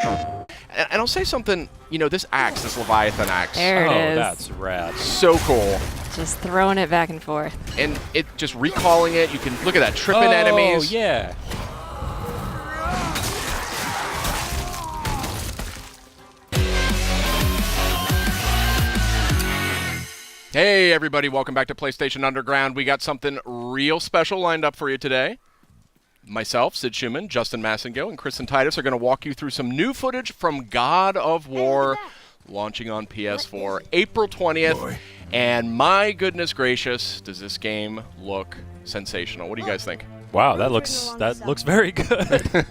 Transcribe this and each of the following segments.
And I'll say something, you know, this axe, this Leviathan axe. There it is. That's rad. So cool. Just throwing it back and forth. And it just recalling it, you can look at that, tripping enemies. Oh, yeah. Hey everybody, welcome back to PlayStation Underground. We got something real special lined up for you today. Myself, Sid Schumann, Justin Massengill, and Kristen Titus are going to walk you through some new footage from God of War, launching on PS4 April 20th. Boy. And my goodness gracious, does this game look sensational. What do you guys think? Wow, that looks very good.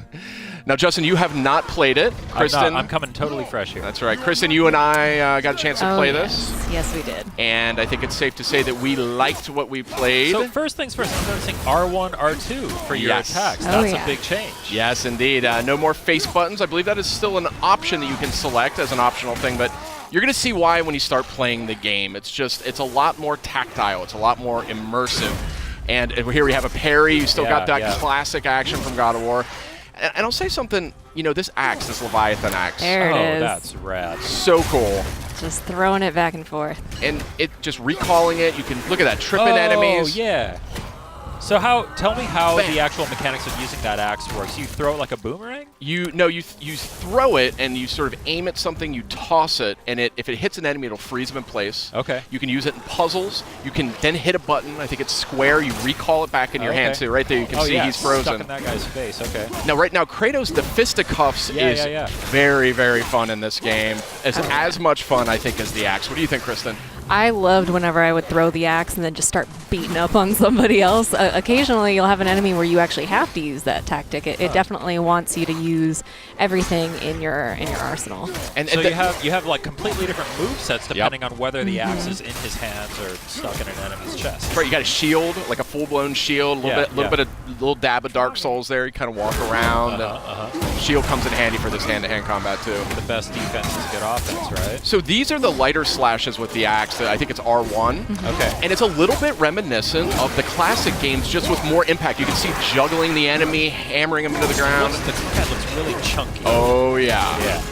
Now, Justin, you have not played it. Kristen, I'm coming totally fresh here. That's right. Kristen, you and I got a chance to play this. Yes, we did. And I think it's safe to say that we liked what we played. So first things first, I'm noticing R1, R2 for your attacks. That's a big change. Yes, indeed. No more face buttons. I believe that is still an option that you can select as an optional thing, but you're going to see why when you start playing the game. It's a lot more tactile. It's a lot more immersive. And here we have a parry. You still got that classic action from God of War. And I'll say something, you know, this axe, this Leviathan axe. There it is. That's rad. So cool. Just throwing it back and forth. And it just recalling it, you can look at that, tripping enemies. Oh, yeah. So tell me how the actual mechanics of using that axe works. You throw it like a boomerang? You throw it and you sort of aim at something, you toss it, and if it hits an enemy, it'll freeze them in place. Okay. You can use it in puzzles. You can then hit a button. I think it's square. You recall it back in your hand. So right there, you can see he's frozen. Stuck in that guy's face. Okay. Now, right now, Kratos, the fisticuffs is very, very fun in this game. It's as much fun, I think, as the axe. What do you think, Kristen? I loved whenever I would throw the axe and then just start beating up on somebody else. Occasionally, you'll have an enemy where you actually have to use that tactic. It definitely wants you to use everything in your arsenal. And so you have like completely different movesets depending on whether the axe is in his hands or stuck in an enemy's chest. Right, you got a shield, like a full-blown shield, a little dab of Dark Souls there. You kind of walk around. Shield comes in handy for this hand-to-hand combat too. The best defense is good offense, right? So these are the lighter slashes with the axe. I think it's R1. Okay. And it's a little bit reminiscent of the classic games, just with more impact. You can see juggling the enemy, hammering him into the ground. The guy looks really chunky. Oh, yeah. Yeah.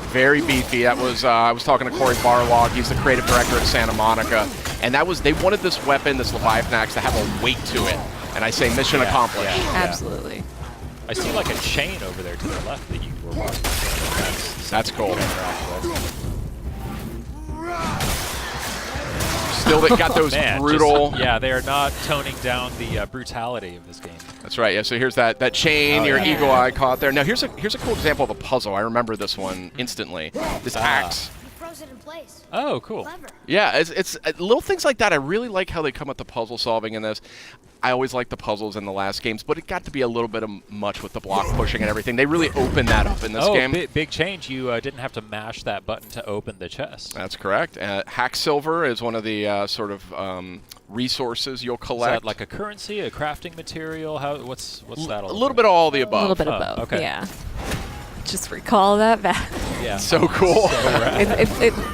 Very beefy. That was I was talking to Corey Barlog. He's the creative director at Santa Monica. And they wanted this weapon, this Leviathan axe, to have a weight to it. And I say mission accomplished. Absolutely. I see like a chain over there to the left that you were watching. That's cool. Still got those brutal... they are not toning down the brutality of this game. That's right. Yeah. So here's that chain, your eagle eye caught there. Now here's a cool example of a puzzle. I remember this one instantly. This axe. You froze it in place. Oh, cool. Clever. Yeah, it's little things like that. I really like how they come at the puzzle solving in this. I always liked the puzzles in the last games, but it got to be a little bit much with the block pushing and everything. They really opened that up in this game. Big change. You didn't have to mash that button to open the chest. That's correct. Hack silver is one of the sort of resources you'll collect. Is that like a currency, a crafting material? What's that all? A little bit of all the above. A little bit of both. Okay. Yeah. Just recall that back. Yeah. So cool.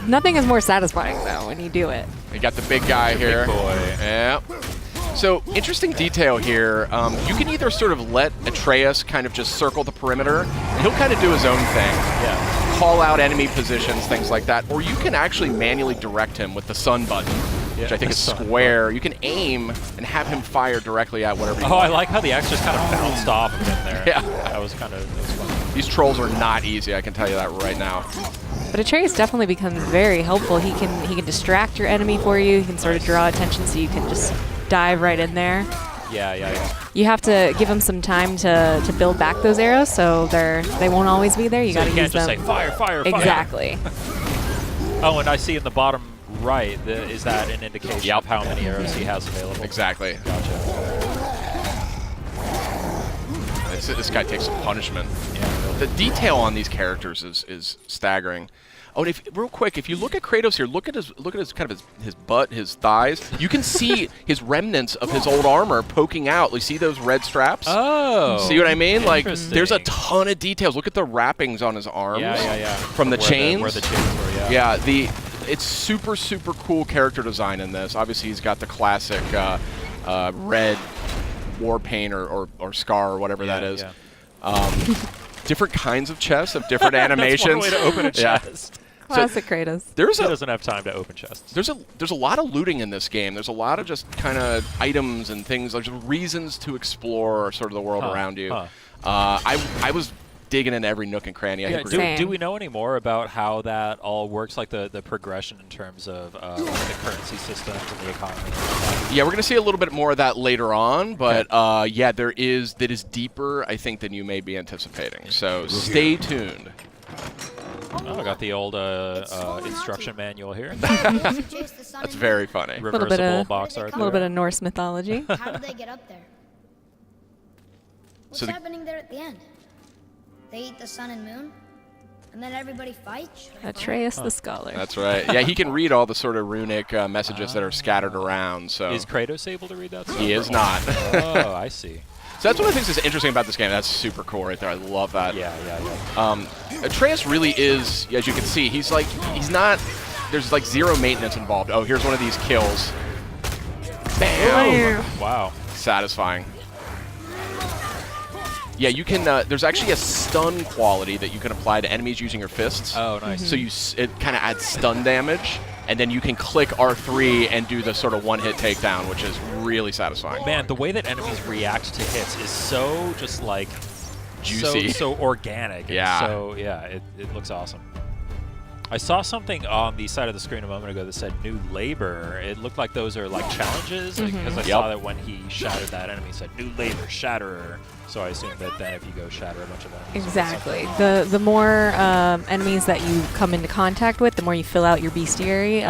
Nothing is more satisfying though when you do it. You got the big guy here. Big boy. Yeah. So, interesting detail here. You can either sort of let Atreus kind of just circle the perimeter, and he'll kind of do his own thing. Yeah. Call out enemy positions, things like that. Or you can actually manually direct him with the sun button, which I think is square. You can aim and have him fire directly at whatever you want. I like how the axe just kind of bounced off of him there. Yeah. That was fun. These trolls are not easy, I can tell you that right now. But Atreus definitely becomes very helpful. He can distract your enemy for you. He can sort of draw attention so you can just dive right in there. Yeah. You have to give them some time to build back those arrows, so they won't always be there. You got to use them. So you can't just say fire. Exactly. Oh, and I see in the bottom right, is that an indication of how many arrows he has available? Exactly. Gotcha. This guy takes some punishment. Yeah. The detail on these characters is staggering. Oh, and real quick, if you look at Kratos here, look at his kind of his butt, his thighs. You can see his remnants of his old armor poking out. You see those red straps? Oh. See what I mean? Like, there's a ton of details. Look at the wrappings on his arms. Yeah. From the chains. Where the chains were, yeah. Yeah. It's super cool character design in this. Obviously, he's got the classic red war paint or scar or whatever that is. Yeah. different kinds of chests of different animations. That's one way to open a Yeah. chest. Classic Kratos. He doesn't have time to open chests. There's a lot of looting in this game. There's a lot of just kind of items and things. There's reasons to explore sort of the world around you. I was digging into every nook and cranny. I think Do we know any more about how that all works, like the progression in terms of the currency systems and the economy? Yeah, we're going to see a little bit more of that later on, but yeah, that is deeper, I think, than you may be anticipating. So stay tuned. Oh, I got the old instruction manual here. That's very funny. Reversible box art. A little bit of Norse mythology. How did they get up there? What's So happening there at the end? They eat the sun and moon, and then everybody fights? Atreus the Scholar. That's right. Yeah, he can read all the sort of runic messages that are scattered around. So Is Kratos able to read that stuff? he is not. Oh, I see. So that's one of the things that's interesting about this game. That's super cool right there. I love that. Yeah. Atreus really is, as you can see, he's not, there's like zero maintenance involved. Oh, here's one of these kills. Bam! Wow. Satisfying. Yeah, you can, there's actually a stun quality that you can apply to enemies using your fists. Oh, nice. So it kind of adds stun damage, and then you can click R3 and do the sort of one-hit takedown, which is really satisfying. Man, the way that enemies react to hits is so just like Juicy. so organic. Yeah. So yeah, it looks awesome. I saw something on the side of the screen a moment ago that said new labor. It looked like those are like challenges because I saw that when he shattered that enemy, it said new labor, shatterer. So I assume that then if you go shatter a bunch of enemies. Exactly. The more enemies that you come into contact with, the more you fill out your bestiary.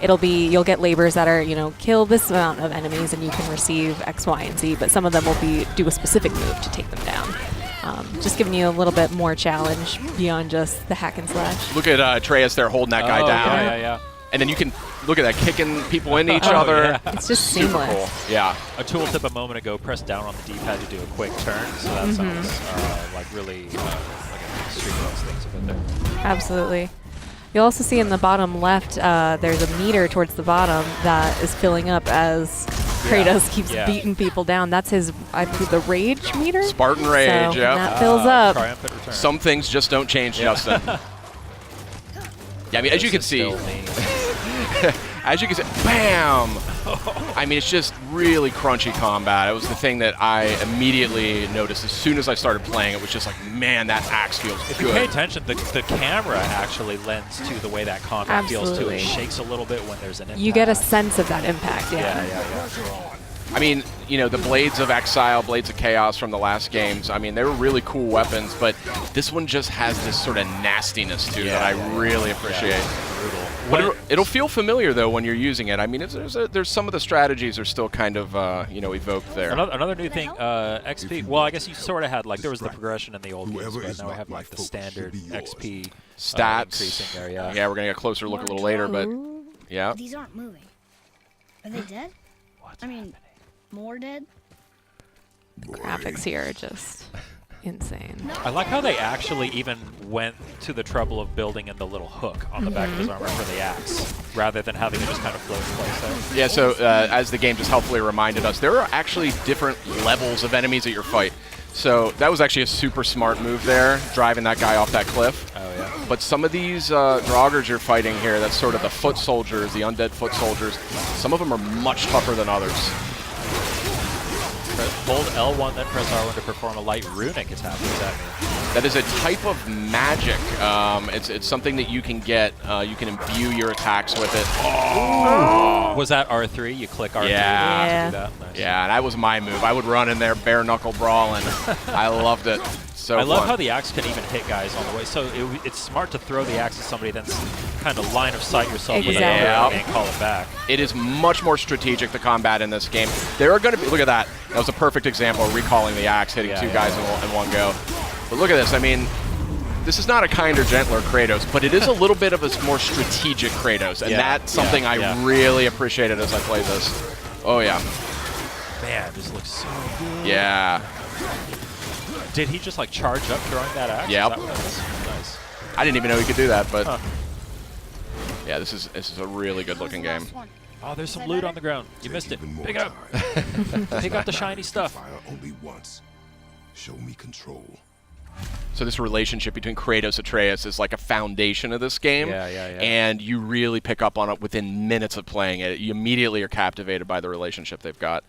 You'll get labors that are, kill this amount of enemies and you can receive X, Y, and Z, but some of them will do a specific move to take them down. Just giving you a little bit more challenge beyond just the hack and slash. Look at Atreus there holding that guy down. Yeah. And then you can look at that, kicking people into each other. Yeah. It's just Super seamless. cool. Yeah. A tooltip a moment ago, press down on the D-pad to do a quick turn. So that sounds like really like a street of those things up there. Absolutely. You'll also see in the bottom left, there's a meter towards the bottom that is filling up as Kratos keeps beating people down. That's his, I think, the rage meter? Spartan Rage, so yeah. that fills up. Triumphant return. Some things just don't change, Justin. Yeah, I mean, as you can see, bam! I mean, it's just really crunchy combat. It was the thing that I immediately noticed as soon as I started playing. It was just like, man, that axe feels If you pay good. attention, the camera actually lends to the way that combat feels too. It shakes a little bit when there's an impact. You get a sense of that impact, Yeah. I mean, the Blades of Exile, Blades of Chaos from the last games, I mean, they were really cool weapons, but this one just has this sort of nastiness to it that I really appreciate. Brutal. But it'll feel familiar, though, when you're using it. I mean, there's some of the strategies are still kind of, evoked there. Another new thing, XP. Well, I guess you sort of had, like, there was the progression in the old games, but now we have, like, the standard XP Stats. increasing there, yeah. Yeah, we're going to get a closer look a little later, but yeah. These aren't moving. Are they dead? What's I mean, more dead? Graphics here are just insane. I like how they actually even went to the trouble of building in the little hook on the back of his armor for the axe, rather than having it just kind of float in place there. Yeah, so as the game just helpfully reminded us, there are actually different levels of enemies at your fight. So that was actually a super smart move there, driving that guy off that cliff. Oh, yeah. But some of these Draugrs you're fighting here, that's sort of the foot soldiers, the undead foot soldiers, some of them are much tougher than others. Hold L1, then press R1 to perform a light runic attack. What does that mean? That is a type of magic. It's something that you can get. You can imbue your attacks with it. Oh! Was that R3? You click R3 Yeah. to do that? Nice. Yeah, that was my move. I would run in there bare knuckle brawling. I loved it. So I love fun. how the axe can even hit guys on the way. So it's smart to throw the axe at somebody, then kind of line of sight yourself with Exactly. another and call it back. It is much more strategic, the combat in this game. There are going to be, look at that. That was a perfect example of recalling the axe, hitting two guys in one go. But look at this. I mean, this is not a kinder, gentler Kratos, but it is a little bit of a more strategic Kratos, and that's something I really appreciated as I played this. Oh, yeah. Man, this looks so good. Yeah. Did he just like charge up throwing that axe? Yep. Is that what that is? Nice. I didn't even know he could do that, but yeah, this is a really good looking game. Oh, there's some loot on the ground. You missed it. Pick it up. Pick up the shiny stuff. Fire only once. Show me control. So this relationship between Kratos and Atreus is like a foundation of this game. Yeah. And you really pick up on it within minutes of playing it. You immediately are captivated by the relationship they've got.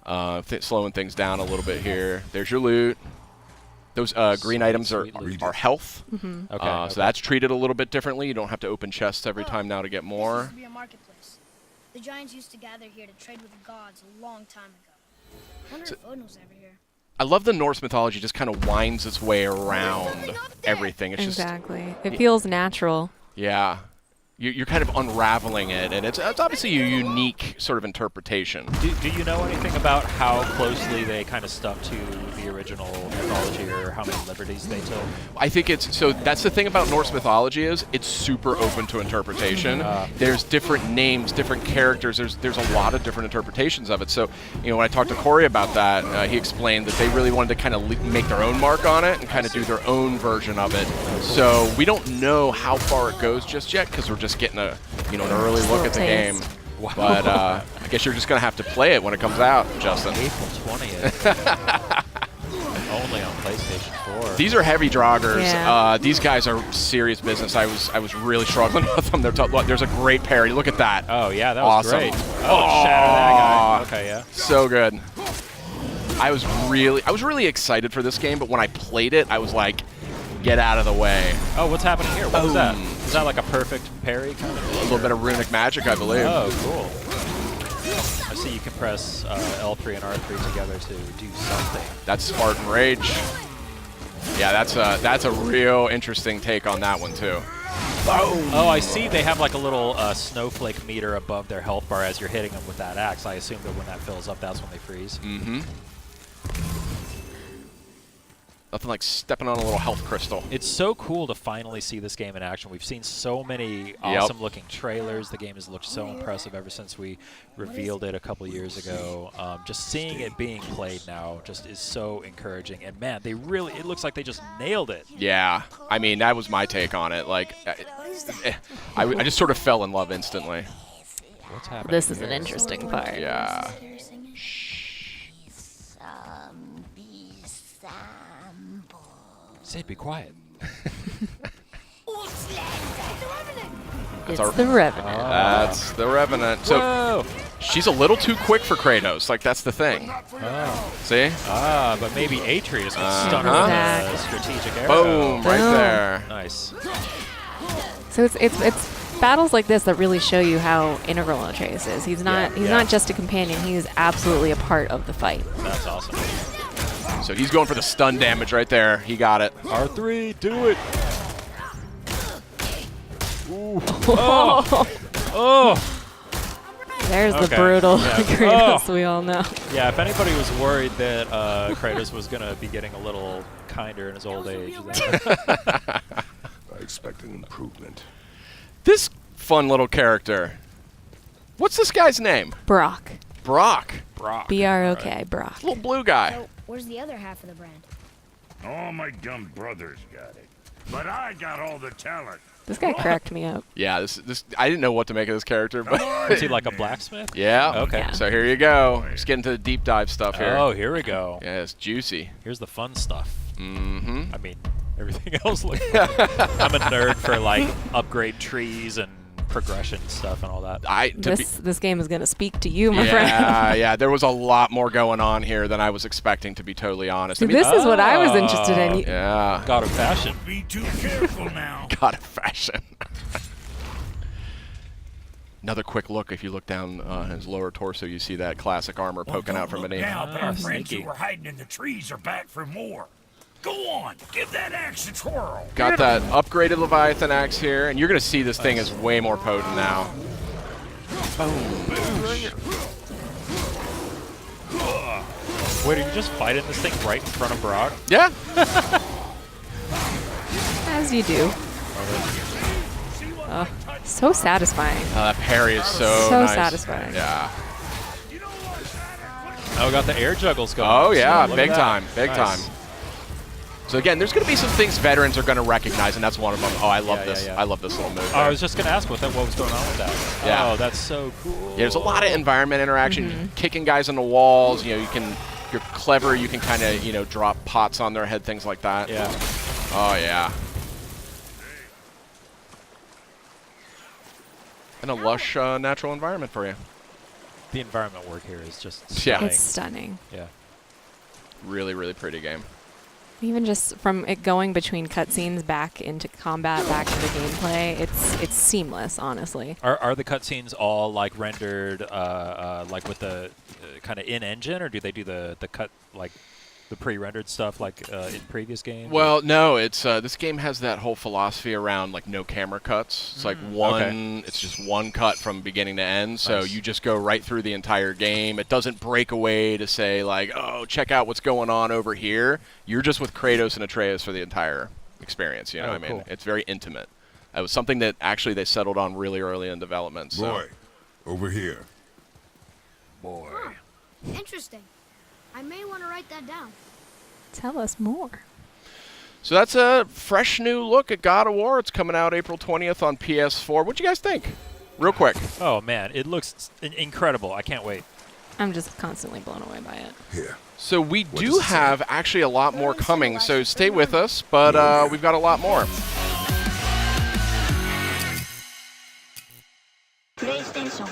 Wow. Slowing things down a little bit here. There's your loot. Those green items are health. Okay. So that's treated a little bit differently. You don't have to open chests every time now to get This more. used to be a marketplace. The giants used to gather here to trade with the gods a long time ago. I wonder if Odin was ever here. I love the Norse mythology just kind of winds its way around everything. It's Exactly. It feels natural. Yeah. You're kind of unraveling it, and it's obviously a unique sort of interpretation. Do you know anything about how closely they kind of stuck to the original mythology, or how many liberties they took? I think so that's the thing about Norse mythology is it's super open to interpretation. There's different names, different characters. There's a lot of different interpretations of it. So, when I talked to Corey about that, he explained that they really wanted to kind of make their own mark on it and kind of do their own version of it. So we don't know how far it goes just yet because we're just getting an early look at the game. Wow. But I guess you're just gonna have to play it when it comes out, Justin. April 20th. Only on PlayStation 4. These are heavy joggers. Yeah. These guys are serious business. I was really struggling with them. Look, there's a great parry. Look at that. Oh yeah, that was Awesome. great. Oh, shatter that guy. Okay, yeah. So good. I was really excited for this game, but when I played it, I was like, get out of the way. Oh, what's happening here? What was that? Boom. Is that like a perfect parry kind of A thing? little bit of runic magic, I believe. Oh, cool. I see you can press L3 and R3 together to do something. That's Spartan Rage. Yeah, that's a real interesting take on that one too. Boom. Oh, I see they have like a little snowflake meter above their health bar as you're hitting them with that axe. I assume that when that fills up, that's when they freeze. Mm-hmm. Nothing like stepping on a little health crystal. It's so cool to finally see this game in action. We've seen so many awesome-looking trailers. The game has looked so impressive ever since we revealed it a couple years ago. Just seeing it being played now just is so encouraging. And man, it looks like they just nailed it. Yeah, I mean, that was my take on it. Like, I just sort of fell in love instantly. What's happening? This is an here? interesting part. Yeah. Sid, be quiet. It's the Revenant. That's the Revenant. So Whoa! she's a little too quick for Kratos. Like, that's the thing. Oh. See? But maybe Atreus can stun her with a strategic arrow. Boom, right Boom. there. Nice. So it's battles like this that really show you how integral Atreus is. He's not just a companion. He is absolutely a part of the fight. That's awesome. So he's going for the stun damage right there. He got it. R3, do it. Ooh. Oh. Oh. There's the Okay. brutal Yeah. Kratos Oh. we all know. Yeah, if anybody was worried that Kratos was going to be getting a little kinder in his old age, then I expect an improvement. This fun little character. What's this guy's name? Brock. Brock. Brock. B-R-O-K, Brock. Little blue guy. So, where's the other half of the brand? All my dumb brothers got it. But I got all the talent. This guy cracked me up. Yeah, this I didn't know what to make of this character, but Is he like a blacksmith? yeah. Okay. Yeah. So here you go. Just getting to the deep dive stuff here. Oh, here we go. Yeah, it's juicy. Here's the fun stuff. Mm-hmm. I mean, everything else looks fun. I'm a nerd for like upgrade trees and progression stuff and all that. This game is going to speak to you, my friend. Yeah. There was a lot more going on here than I was expecting, to be totally honest. See, this is what I was interested in. Yeah. God of fashion. Be too careful now. God of fashion. Another quick look. If you look down his lower torso, you see that classic armor poking out from beneath. Now, but our friends sneaky. who were hiding in the trees are back for more. Go on, give that axe a twirl. Got that upgraded Leviathan axe here, and you're going to see this thing is way more potent now. Wait, are you just fighting this thing right in front of Brock? Yeah. As you do. So satisfying. That parry is so nice. satisfying. Yeah. Oh, got the air juggles going. Oh, yeah. Look at Big that. time. Big Nice. time. So again, there's going to be some things veterans are going to recognize, and that's one of them. Oh, I love Yeah, this. yeah, yeah. I love this little move. Oh, I there. was just going to ask what was going on with that. Yeah. Oh, that's so cool. Yeah, there's a lot of environment interaction, kicking guys on the walls. You're clever. You can kind of, drop pots on their head, things like that. Yeah. Oh, yeah. And a lush natural environment for you. The environment work here is just Yeah. stunning. It's stunning. Yeah. Really, really pretty game. Even just from it going between cutscenes back into combat, back into gameplay, it's seamless, honestly. Are the cutscenes all like rendered like with the kind of in engine, or do they do the cut like the pre-rendered stuff like in previous games? Well, no, it's this game has that whole philosophy around like no camera cuts. It's like one, okay. it's just one cut from beginning to end. So Nice. you just go right through the entire game. It doesn't break away to say like, oh, check out what's going on over here. You're just with Kratos and Atreus for the entire experience. You know Oh, what I mean? cool. It's very intimate. It was something that actually they settled on really early in development. So. Boy, over here. Boy. Interesting. I may want to write that down. Tell us more. So that's a fresh new look at God of War. It's coming out April 20th on PS4. What'd you guys think? Real quick. Oh man, it looks incredible. I can't wait. I'm just constantly blown away by it. Here. So we What do does it say? have actually a lot more Learning coming, so civilized stay with freedom. us, but we've got a lot more. PlayStation